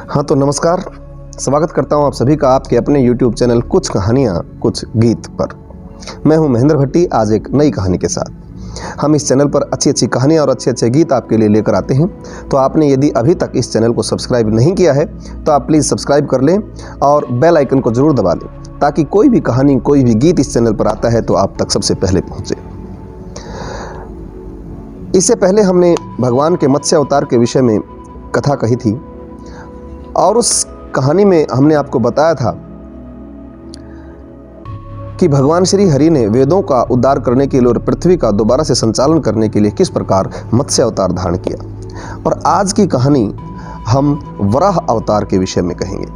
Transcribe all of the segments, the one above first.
हाँ तो नमस्कार, स्वागत करता हूँ आप सभी का आपके अपने YouTube चैनल कुछ कहानियाँ कुछ गीत पर। मैं हूँ महेंद्र भट्टी, आज एक नई कहानी के साथ। हम इस चैनल पर अच्छी अच्छी कहानियाँ और अच्छे अच्छे गीत आपके लिए लेकर आते हैं। तो आपने यदि अभी तक इस चैनल को सब्सक्राइब नहीं किया है तो आप प्लीज़ सब्सक्राइब कर लें और बेल आइकन को ज़रूर दबा लें, ताकि कोई भी कहानी कोई भी गीत इस चैनल पर आता है तो आप तक सबसे पहले पहुँचे। इससे पहले हमने भगवान के मत्स्य अवतार के विषय में कथा कही थी और उस कहानी में हमने आपको बताया था कि भगवान श्री हरि ने वेदों का उद्धार करने के लिए और पृथ्वी का दोबारा से संचालन करने के लिए किस प्रकार मत्स्य अवतार धारण किया। और आज की कहानी हम वराह अवतार के विषय में कहेंगे।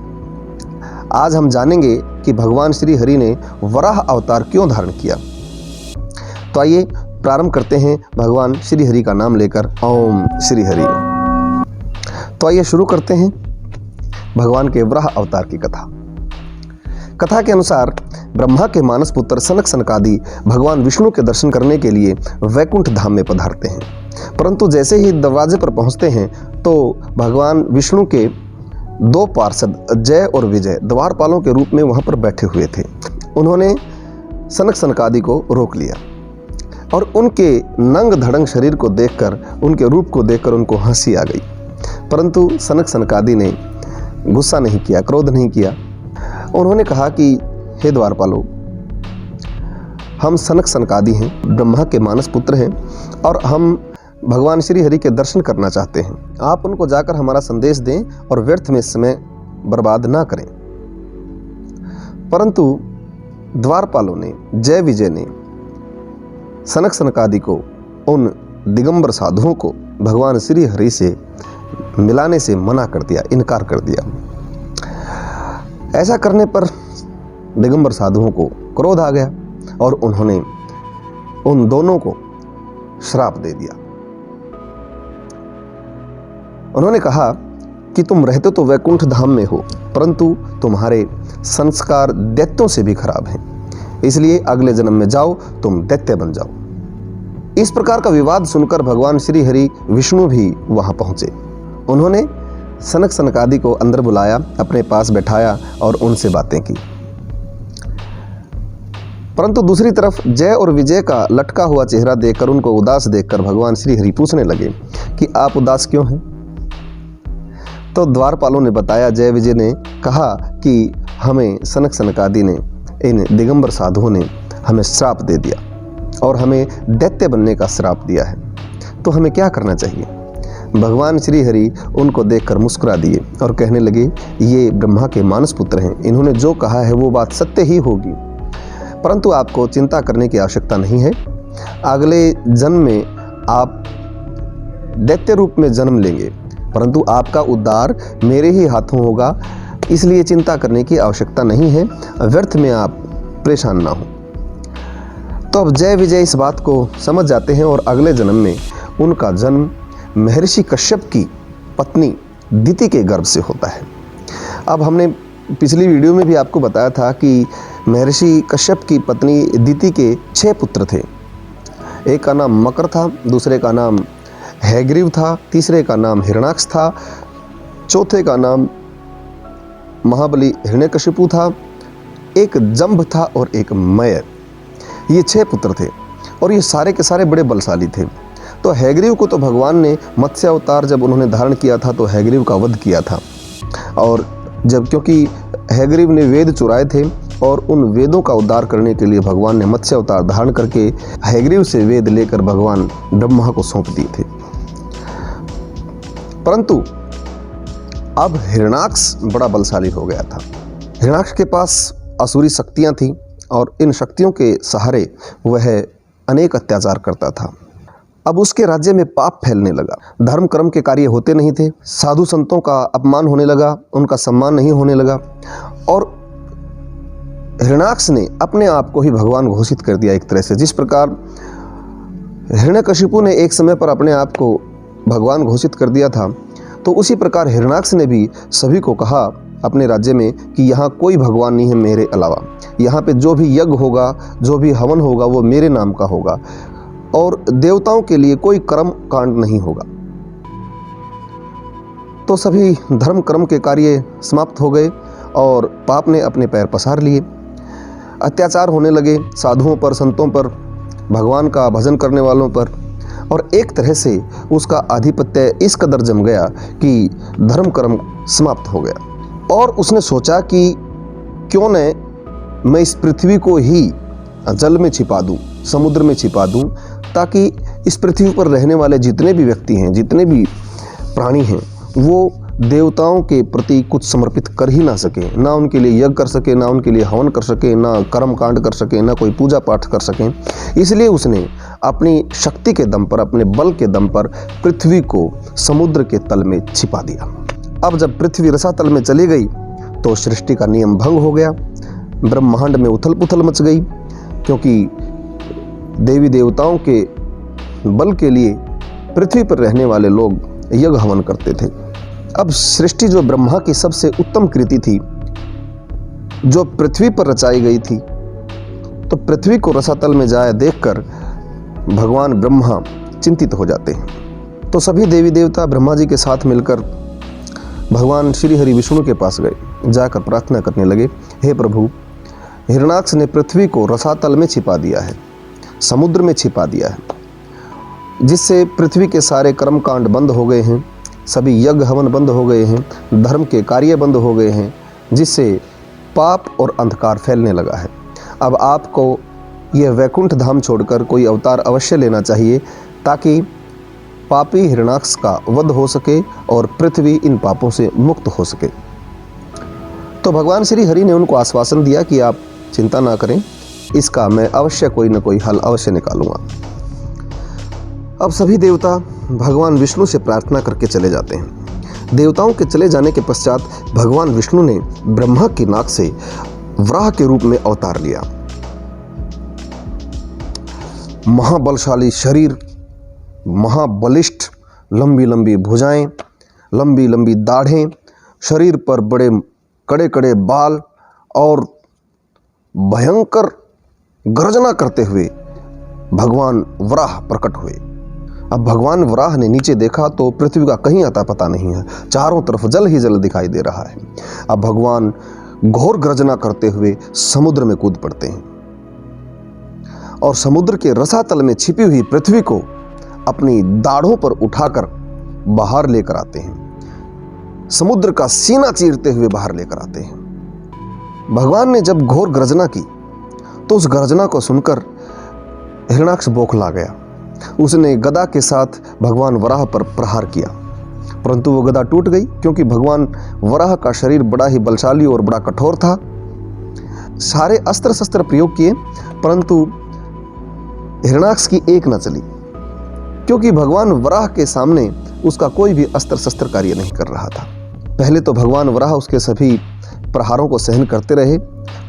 आज हम जानेंगे कि भगवान श्री हरि ने वराह अवतार क्यों धारण किया। तो आइए प्रारंभ करते हैं भगवान श्री हरि का नाम लेकर, ओम श्री हरि। तो आइए शुरू करते हैं भगवान के वराह अवतार की कथा। कथा के अनुसार ब्रह्मा के मानस पुत्र सनक सनकादि भगवान विष्णु के दर्शन करने के लिए वैकुंठ धाम में पधारते हैं। परंतु जैसे ही दरवाजे पर पहुंचते हैं तो भगवान विष्णु के दो पार्षद जय और विजय द्वारपालों के रूप में वहां पर बैठे हुए थे। उन्होंने सनक सनकादि को रोक लिया और उनके नंग धड़ंग शरीर को देखकर, उनके रूप को देखकर उनको हंसी आ गई। परंतु सनक सनकादि ने गुस्सा नहीं किया, क्रोध नहीं किया। उन्होंने कहा कि हे द्वारपालों, हम सनक सनकादि हैं, ब्रह्मा के मानस पुत्र हैं और हम भगवान श्री हरि के दर्शन करना चाहते हैं। आप उनको जाकर हमारा संदेश दें और व्यर्थ में समय बर्बाद ना करें। परंतु द्वारपालों ने, जय विजय ने सनक सनकादि को, उन दिगंबर साधुओं को भगवान श्री हरि से मिलाने से मना कर दिया, इनकार कर दिया। ऐसा करने पर दिगंबर साधुओं को क्रोध आ गया और उन्होंने उन दोनों को श्राप दे दिया। उन्होंने कहा कि तुम रहते तो वैकुंठ धाम में हो, परंतु तुम्हारे संस्कार दैत्यों से भी खराब हैं, इसलिए अगले जन्म में जाओ, तुम दैत्य बन जाओ। इस प्रकार का विवाद सुनकर भगवान श्री हरि विष्णु भी वहां पहुंचे। उन्होंने सनक सनकादि को अंदर बुलाया, अपने पास बैठाया और उनसे बातें की। परंतु दूसरी तरफ जय और विजय का लटका हुआ चेहरा देखकर, उनको उदास देखकर भगवान श्री हरि पूछने लगे कि आप उदास क्यों हैं। तो द्वारपालों ने बताया, जय विजय ने कहा कि हमें सनक सनकादि ने, इन दिगंबर साधुओं ने हमें श्राप दे दिया और हमें दैत्य बनने का श्राप दिया है, तो हमें क्या करना चाहिए। भगवान श्री हरि उनको देखकर मुस्कुरा दिए और कहने लगे, ये ब्रह्मा के मानस पुत्र हैं, इन्होंने जो कहा है वो बात सत्य ही होगी, परंतु आपको चिंता करने की आवश्यकता नहीं है। अगले जन्म में आप दैत्य रूप में जन्म लेंगे, परंतु आपका उद्धार मेरे ही हाथों होगा, इसलिए चिंता करने की आवश्यकता नहीं है, व्यर्थ में आप परेशान ना हो। तो अब जय विजय इस बात को समझ जाते हैं और अगले जन्म में उनका जन्म महर्षि कश्यप की पत्नी दिति के गर्भ से होता है। अब हमने पिछली वीडियो में भी आपको बताया था कि महर्षि कश्यप की पत्नी दिति के 6 पुत्र थे। एक का नाम मकर था, दूसरे का नाम हैग्रीव था, तीसरे का नाम हिरणाक्ष था, चौथे का नाम महाबली हिरण्यकशिपु था, एक जंभ था और एक मयर। ये 6 पुत्र थे और ये सारे के सारे बड़े बलशाली थे। तो हैग्रीव को तो भगवान ने मत्स्य अवतार जब उन्होंने धारण किया था तो हैग्रीव का वध किया था। और जब, क्योंकि हैग्रीव ने वेद चुराए थे और उन वेदों का उद्धार करने के लिए भगवान ने मत्स्य अवतार धारण करके हैग्रीव से वेद लेकर भगवान ब्रह्मा को सौंप दिए थे। परंतु अब हिरणाक्ष बड़ा बलशाली हो गया था। हिरणाक्ष के पास असुरी शक्तियां थी और इन शक्तियों के सहारे वह अनेक अत्याचार करता था। अब उसके राज्य में पाप फैलने लगा, धर्म कर्म के कार्य होते नहीं थे, साधु संतों का अपमान होने लगा, उनका सम्मान नहीं होने लगा और हिरणाक्ष ने अपने आप को ही भगवान घोषित कर दिया एक तरह से। जिस प्रकार हिरण्यकशिपु ने एक समय पर अपने आप को भगवान घोषित कर दिया था, तो उसी प्रकार हिरणाक्ष ने भी सभी को कहा अपने राज्य में कि यहाँ कोई भगवान नहीं है मेरे अलावा, यहाँ पे जो भी यज्ञ होगा, जो भी हवन होगा वो मेरे नाम का होगा और देवताओं के लिए कोई कर्म कांड नहीं होगा। तो सभी धर्म कर्म के कार्य समाप्त हो गए और पाप ने अपने पैर पसार लिए। अत्याचार होने लगे साधुओं पर, संतों पर, भगवान का भजन करने वालों पर, और एक तरह से उसका आधिपत्य इस कदर जम गया कि धर्म कर्म समाप्त हो गया। और उसने सोचा कि क्यों न मैं इस पृथ्वी को ही जल में छिपा दूं, समुद्र में छिपा दूं, ताकि इस पृथ्वी पर रहने वाले जितने भी व्यक्ति हैं, जितने भी प्राणी हैं, वो देवताओं के प्रति कुछ समर्पित कर ही ना सके, ना उनके लिए यज्ञ कर सके, ना उनके लिए हवन कर सके, ना कर्म कांड कर सके, ना कोई पूजा पाठ कर सकें। इसलिए उसने अपनी शक्ति के दम पर, अपने बल के दम पर पृथ्वी को समुद्र के तल में छिपा दिया। अब जब पृथ्वी रसातल में चली गई तो सृष्टि का नियम भंग हो गया, ब्रह्मांड में उथल पुथल मच गई, क्योंकि देवी देवताओं के बल के लिए पृथ्वी पर रहने वाले लोग यज्ञ हवन करते थे। अब सृष्टि जो ब्रह्मा की सबसे उत्तम कृति थी, जो पृथ्वी पर रचाई गई थी, तो पृथ्वी को रसातल में जाए देखकर भगवान ब्रह्मा चिंतित हो जाते हैं। तो सभी देवी देवता ब्रह्मा जी के साथ मिलकर भगवान श्री हरि विष्णु के पास गए, जाकर प्रार्थना करने लगे, हे प्रभु, हिरणाक्ष ने पृथ्वी को रसातल में छिपा दिया है, समुद्र में छिपा दिया है, जिससे पृथ्वी के सारे कर्म कांड बंद हो गए हैं, सभी यज्ञ हवन बंद हो गए हैं, धर्म के कार्य बंद हो गए हैं, जिससे पाप और अंधकार फैलने लगा है। अब आपको यह वैकुंठ धाम छोड़कर कोई अवतार अवश्य लेना चाहिए, ताकि पापी हिरणाक्ष का वध हो सके और पृथ्वी इन पापों से मुक्त हो सके। तो भगवान श्री हरि ने उनको आश्वासन दिया कि आप चिंता ना करें, इसका मैं अवश्य कोई न कोई हल अवश्य निकालूंगा। अब सभी देवता भगवान विष्णु से प्रार्थना करके चले जाते हैं। देवताओं के चले जाने के पश्चात भगवान विष्णु ने ब्रह्मा की नाक से वराह के रूप में अवतार लिया। महाबलशाली शरीर, महाबलिष्ठ, लंबी लंबी भुजाएं, लंबी लंबी दाढ़ें, शरीर पर बड़े कड़े कड़े बाल और भयंकर गर्जना करते हुए भगवान वराह प्रकट हुए। अब भगवान वराह ने नीचे देखा तो पृथ्वी का कहीं अता पता नहीं है, चारों तरफ जल ही जल दिखाई दे रहा है। अब भगवान घोर गर्जना करते हुए समुद्र में कूद पड़ते हैं और समुद्र के रसातल में छिपी हुई पृथ्वी को अपनी दाढ़ों पर उठाकर बाहर लेकर आते हैं, समुद्र का सीना चीरते हुए बाहर लेकर आते हैं। भगवान ने जब घोर गर्जना की तो उस गर्जना को सुनकर हिरणाक्ष बौखला गया। उसने गदा के साथ भगवान वराह पर प्रहार किया, परंतु वो गदा टूट गई, क्योंकि भगवान वराह का शरीर बड़ा ही बलशाली और बड़ा कठोर था। सारे अस्त्र शस्त्र प्रयोग किए, परंतु हिरणाक्ष की एक न चली, क्योंकि भगवान वराह के सामने उसका कोई भी अस्त्र शस्त्र कार्य नहीं कर रहा था। पहले तो भगवान वराह उसके सभी प्रहारों को सहन करते रहे,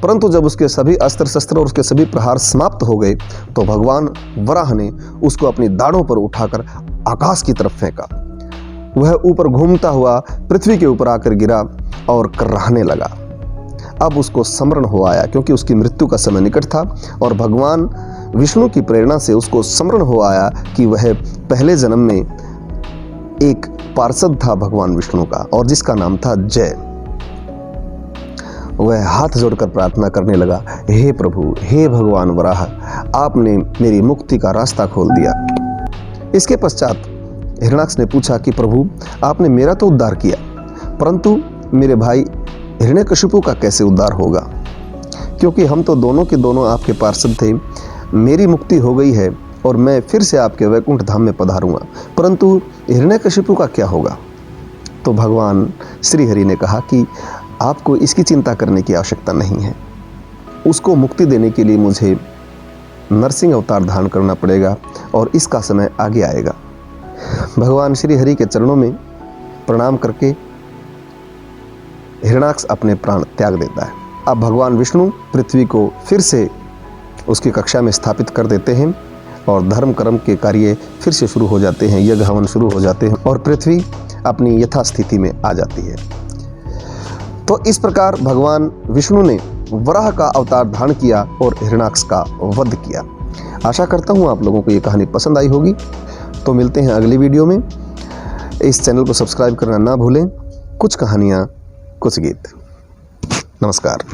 परंतु जब उसके सभी अस्त्र शस्त्र और उसके सभी प्रहार समाप्त हो गए तो भगवान वराह ने उसको अपनी दाढ़ों पर उठाकर आकाश की तरफ फेंका। वह ऊपर घूमता हुआ पृथ्वी के ऊपर आकर गिरा और कर्राहने लगा। अब उसको स्मरण हो आया, क्योंकि उसकी मृत्यु का समय निकट था, और भगवान विष्णु की प्रेरणा से उसको स्मरण हो आया कि वह पहले जन्म में एक पार्षद था भगवान विष्णु का, और जिसका नाम था जय। वह हाथ जोड़कर प्रार्थना करने लगा, हे प्रभु, हे भगवान वराह, आपने मेरी मुक्ति का रास्ता खोल दिया। इसके पश्चात हिरणाक्ष ने पूछा कि प्रभु, आपने मेरा तो उद्धार किया, परंतु मेरे भाई हिरण्यकशिपु का कैसे उद्धार होगा? क्योंकि हम तो दोनों के दोनों आपके पार्षद थे। मेरी मुक्ति हो गई है और मैं फिर से आपके वैकुंठ धाम में पधारूंगा, परंतु हिरण्यकशिपु का क्या होगा? तो भगवान श्री हरि ने कहा कि आपको इसकी चिंता करने की आवश्यकता नहीं है। उसको मुक्ति देने के लिए मुझे नरसिंह अवतार धारण करना पड़ेगा और इसका समय आगे आएगा। भगवान श्री हरि के चरणों में प्रणाम करके हिरणाक्ष अपने प्राण त्याग देता है। अब भगवान विष्णु पृथ्वी को फिर से उसकी कक्षा में स्थापित कर देते हैं और धर्म कर्म के कार्य फिर से शुरू हो जाते हैं, यज्ञ हवन शुरू हो जाते हैं और पृथ्वी अपनी यथास्थिति में आ जाती है। तो इस प्रकार भगवान विष्णु ने वराह का अवतार धारण किया और हिरणाक्ष का वध किया। आशा करता हूँ आप लोगों को ये कहानी पसंद आई होगी। तो मिलते हैं अगली वीडियो में इस चैनल को सब्सक्राइब करना ना भूलें। कुछ कहानियाँ, कुछ गीत। नमस्कार।